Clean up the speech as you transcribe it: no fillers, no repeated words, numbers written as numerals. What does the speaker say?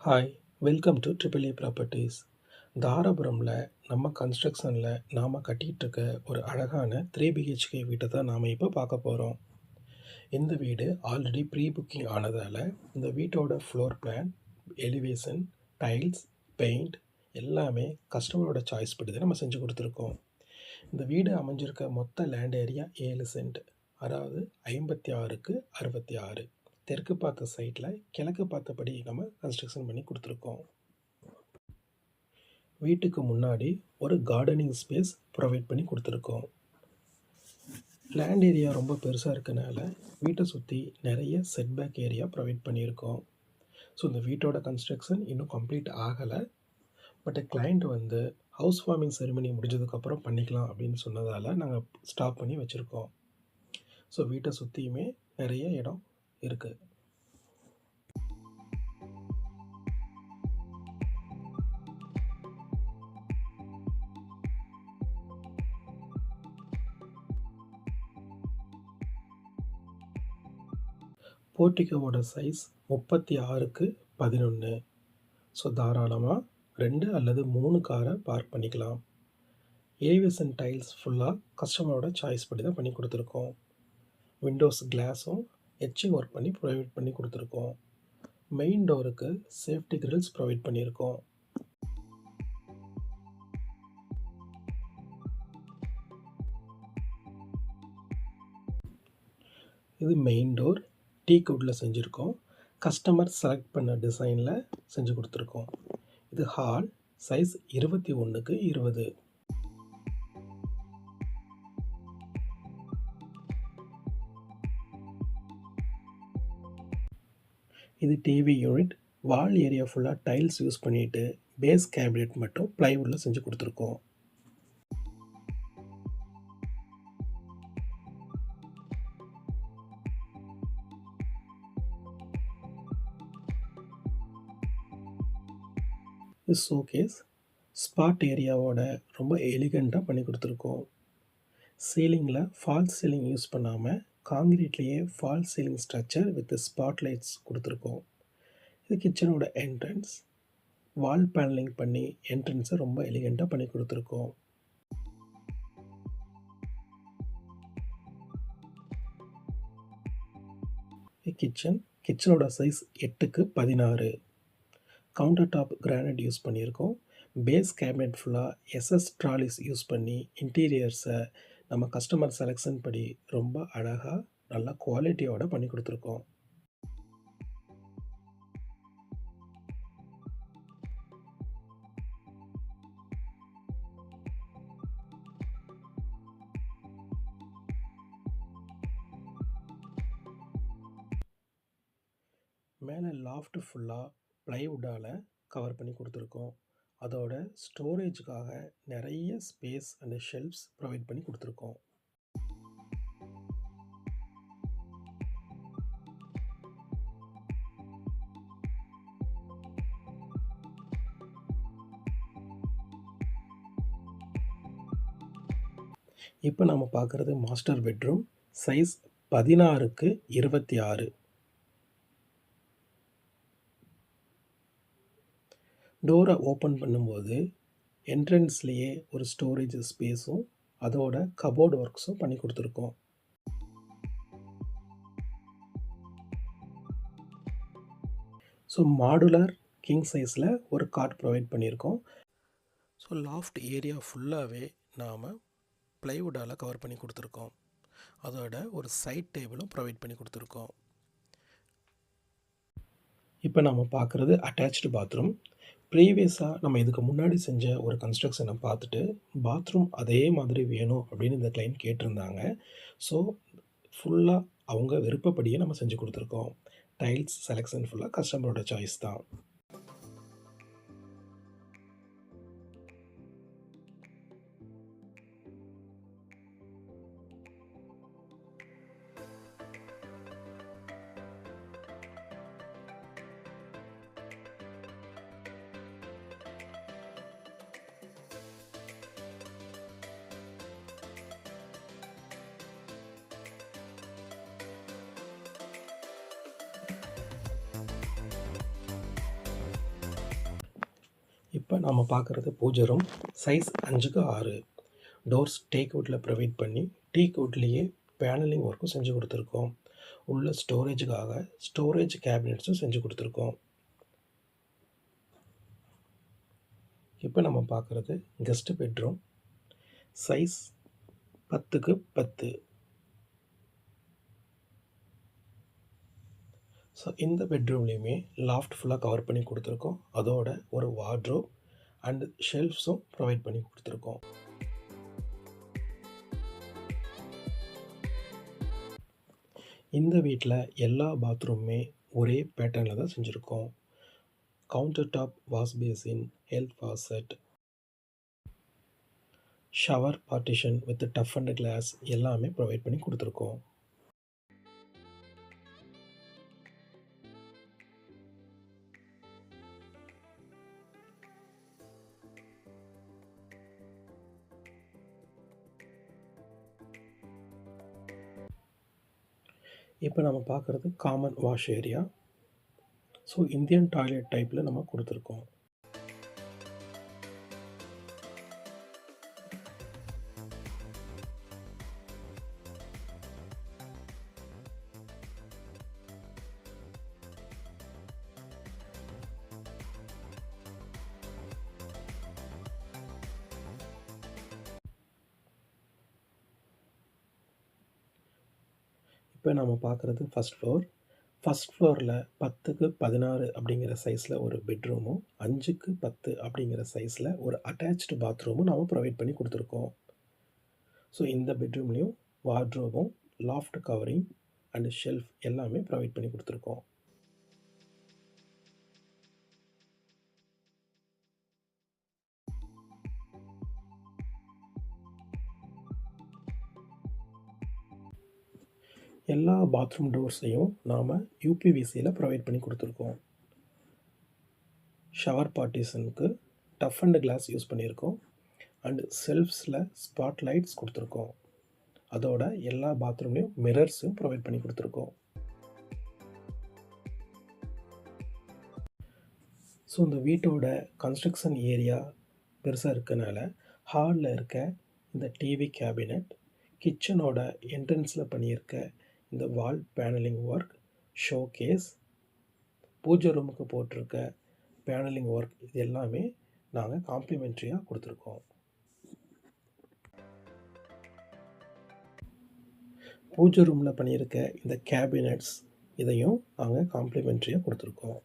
Hi, welcome to triple A properties. தாராபுரமில் நம்ம கன்ஸ்ட்ரக்ஷனில் நாம் கட்டிகிட்ருக்க ஒரு அழகான 3 BHK வீட்டை தான் நாம் இப்போ பார்க்க போகிறோம். இந்த வீடு ஆல்ரெடி ப்ரீ புக்கிங் ஆனதால் இந்த வீட்டோட floor plan, elevation, tiles, paint எல்லாமே கஸ்டமரோட சாய்ஸ் படி தான் நம்ம செஞ்சு கொடுத்துருக்கோம். இந்த வீடு அமைஞ்சிருக்க மொத்த லேண்ட் ஏரியா 7 சென்ட், அதாவது 56க்கு 66. தெற்கு பார்த்த சைட்டில் கிழக்கு பார்த்தபடி நம்ம கன்ஸ்ட்ரக்ஷன் பண்ணி கொடுத்துருக்கோம். வீட்டுக்கு முன்னாடி ஒரு கார்டனிங் ஸ்பேஸ் ப்ரொவைட் பண்ணி கொடுத்துருக்கோம். லேண்ட் ஏரியா ரொம்ப பெருசாக இருக்கனால வீட்டை சுற்றி நிறைய செட்பேக் ஏரியா ப்ரொவைட் பண்ணியிருக்கோம். ஸோ இந்த வீட்டோட கன்ஸ்ட்ரக்ஷன் இன்னும் கம்ப்ளீட் ஆகலை. பட் கிளைண்ட் வந்து ஹவுஸ் வார்மிங் செரிமனி முடிஞ்சதுக்கப்புறம் பண்ணிக்கலாம் அப்படின்னு சொன்னதால் நாங்கள் ஸ்டாப் பண்ணி வச்சுருக்கோம். ஸோ வீட்டை சுற்றியுமே நிறைய இடம் இருக்குது. போர்ட்டிகோவோட சைஸ் 36க்கு 11. ஸோ தாராளமாக 2 அல்லது 3 காரை பார்க் பண்ணிக்கலாம். எலிவேஷன் டைல்ஸ் ஃபுல்லாக கஸ்டமரோட சாய்ஸ் படி தான் பண்ணி கொடுத்துருக்கோம். விண்டோஸ் கிளாஸும் எட்சிங் ஒர்க் பண்ணி ப்ரொவைட் பண்ணி கொடுத்துருக்கோம். மெயின் டோருக்கு சேஃப்டி கிரில்ஸ் ப்ரொவைட் பண்ணியிருக்கோம். இது மெயின் டோர் டீக் வுட்டில் செஞ்சுருக்கோம். கஸ்டமர் செலக்ட் பண்ண டிசைனில் செஞ்சு கொடுத்துருக்கோம். இது ஹால், சைஸ் 21க்கு 20. இது டிவி யூனிட். வால் ஏரியா ஃபுல்லாக டைல்ஸ் யூஸ் பண்ணிவிட்டு பேஸ் கேபினெட் மட்டும் ப்ளைவுட்டில் செஞ்சு கொடுத்துருக்கோம். இது ஷோகேஸ். ஸ்பாட் ஏரியாவோட ரொம்ப எலிகண்ட்டாக பண்ணி கொடுத்துருக்கோம். சீலிங்கில் ஃபால்ஸ் சீலிங் யூஸ் பண்ணாமல் காங்கிரீட்லேயே false ceiling structure with spot lights கொடுத்துருக்கோம். இது கிச்சனோட என்ட்ரன்ஸ். வால் பேனலிங் பண்ணி என்ட்ரன்ஸை ரொம்ப எலிகண்ட்டாக பண்ணி கொடுத்துருக்கோம். கிச்சனோட சைஸ் 8க்கு 16. கவுண்டர் டாப் கிரானைட் யூஸ் பண்ணியிருக்கோம். பேஸ் கேபினெட் ஃபுல்லாக எஸ்எஸ் ட்ராலிஸ் யூஸ் பண்ணி இன்டீரியர்ஸை நம்ம கஸ்டமர் செலெக்ஷன் படி ரொம்ப அழகாக நல்லா குவாலிட்டியோடு பண்ணி கொடுத்துருக்கோம். மேலே லாஃப்ட் ஃபுல்லாக ப்ளைவுட்டால் கவர் பண்ணி கொடுத்துருக்கோம். அதோட ஸ்டோரேஜுக்காக நிறைய ஸ்பேஸ் அண்ட் ஷெல்ஃப்ஸ் ப்ரொவைட் பண்ணி கொடுத்துருக்கோம். இப்போ நம்ம பார்க்குறது மாஸ்டர் பெட்ரூம். சைஸ் 16க்கு 26. டோரை ஓப்பன் பண்ணும்போது என்ட்ரன்ஸ்லேயே ஒரு ஸ்டோரேஜ் ஸ்பேஸும் அதோட கபோர்டு ஒர்க்ஸும் பண்ணி கொடுத்துருக்கோம். ஸோ மாடுலர் கிங் சைஸில் ஒரு காட் ப்ரொவைட் பண்ணியிருக்கோம். ஸோ லாஃப்ட் ஏரியா ஃபுல்லாகவே நாம் ப்ளைவுட்டால் கவர் பண்ணி கொடுத்துருக்கோம். அதோட ஒரு சைட் டேபிளும் ப்ரொவைட் பண்ணி கொடுத்துருக்கோம். இப்போ நாம் பார்க்குறது அட்டாச்டு பாத்ரூம். ப்ரீவியஸாக நம்ம இதுக்கு முன்னாடி செஞ்ச ஒரு கன்ஸ்ட்ரக்ஷனை பார்த்துட்டு பாத்ரூம் அதே மாதிரி வேணும் அப்படின்னு இந்த கிளைண்ட் கேட்டிருந்தாங்க. ஸோ ஃபுல்லாக அவங்க விருப்பப்படியே நம்ம செஞ்சு கொடுத்துருக்கோம். டைல்ஸ் செலெக்ஷன் ஃபுல்லாக கஸ்டமரோட சாய்ஸ் தான். இப்போ நாம் பார்க்குறது பூஜை ரூம். சைஸ் 5க்கு 6. டோர்ஸ் டேக் வுட்டில் ப்ரொவைட் பண்ணி டீக் வுட்லேயே பேனலிங் ஒர்க்கும் செஞ்சு கொடுத்துருக்கோம். உள்ள ஸ்டோரேஜுக்காக ஸ்டோரேஜ் கேபினெட்ஸும் செஞ்சு கொடுத்துருக்கோம். இப்போ நம்ம பார்க்குறது கெஸ்ட் பெட்ரூம். சைஸ் 10க்கு 10. ஸோ இந்த பெட்ரூம்லேயுமே லாஃப்ட் ஃபுல்லாக கவர் பண்ணி கொடுத்துருக்கோம். அதோட ஒரு வார்ட்ரோப் அண்ட் ஷெல்ஃப்ஸும் ப்ரொவைட் பண்ணி கொடுத்துருக்கோம். இந்த வீட்டில் எல்லா பாத்ரூமுமே ஒரே பேட்டர்னில் தான் செஞ்சுருக்கோம். Counter top, wash basin, health faucet, shower partition with tough and glass எல்லாமே ப்ரொவைட் பண்ணி கொடுத்துருக்கோம். இப்போ நம்ம பார்க்குறது common wash area. So Indian toilet டைப்பில் நம்ம கொடுத்துருக்கோம். இப்போ நம்ம பார்க்குறது ஃபஸ்ட் ஃப்ளோர். ஃபஸ்ட் ஃப்ளோரில் 10க்கு 16 அப்படிங்கிற சைஸில் ஒரு பெட்ரூமும் 5க்கு 10 அப்படிங்கிற சைஸில் ஒரு அட்டாச்டு பாத்ரூமும் நாம் ப்ரொவைட் பண்ணி கொடுத்துருக்கோம். ஸோ இந்த பெட்ரூம்லேயும் வார்ட்ரோபும் லாஃப்ட் கவரிங் அண்ட் ஷெல்ஃப் எல்லாமே ப்ரொவைட் பண்ணி கொடுத்துருக்கோம். எல்லா பாத்ரூம் டோர்ஸையும் நாம் யூபிவிசியில் ப்ரொவைட் பண்ணி கொடுத்துருக்கோம். ஷவர் பார்ட்டிஷனுக்கு டஃப் அண்ட் கிளாஸ் யூஸ் பண்ணியிருக்கோம். அண்ட் செல்ஃப்ஸில் ஸ்பாட் லைட்ஸ் கொடுத்துருக்கோம். அதோட எல்லா பாத்ரூம்லேயும் மிரர்ஸும் ப்ரொவைட் பண்ணி கொடுத்துருக்கோம். ஸோ இந்த வீட்டோட கன்ஸ்ட்ரக்ஷன் ஏரியா பெருசாக இருக்கனால ஹாலில் இருக்க இந்த டிவி கேபினட், கிச்சனோட என்ட்ரன்ஸில் பண்ணியிருக்க இந்த வால் பேனலிங் ஒர்க், ஷோகேஸ், பூஜை ரூமுக்கு போட்டிருக்க பேனலிங் ஒர்க், இது எல்லாமே நாங்கள் காம்ப்ளிமெண்ட்ரியாக கொடுத்துருக்கோம். பூஜை ரூமில் பண்ணியிருக்க இந்த கேபினட்ஸ் இதையும் நாங்கள் காம்ப்ளிமெண்ட்ரியாக கொடுத்துருக்கோம்.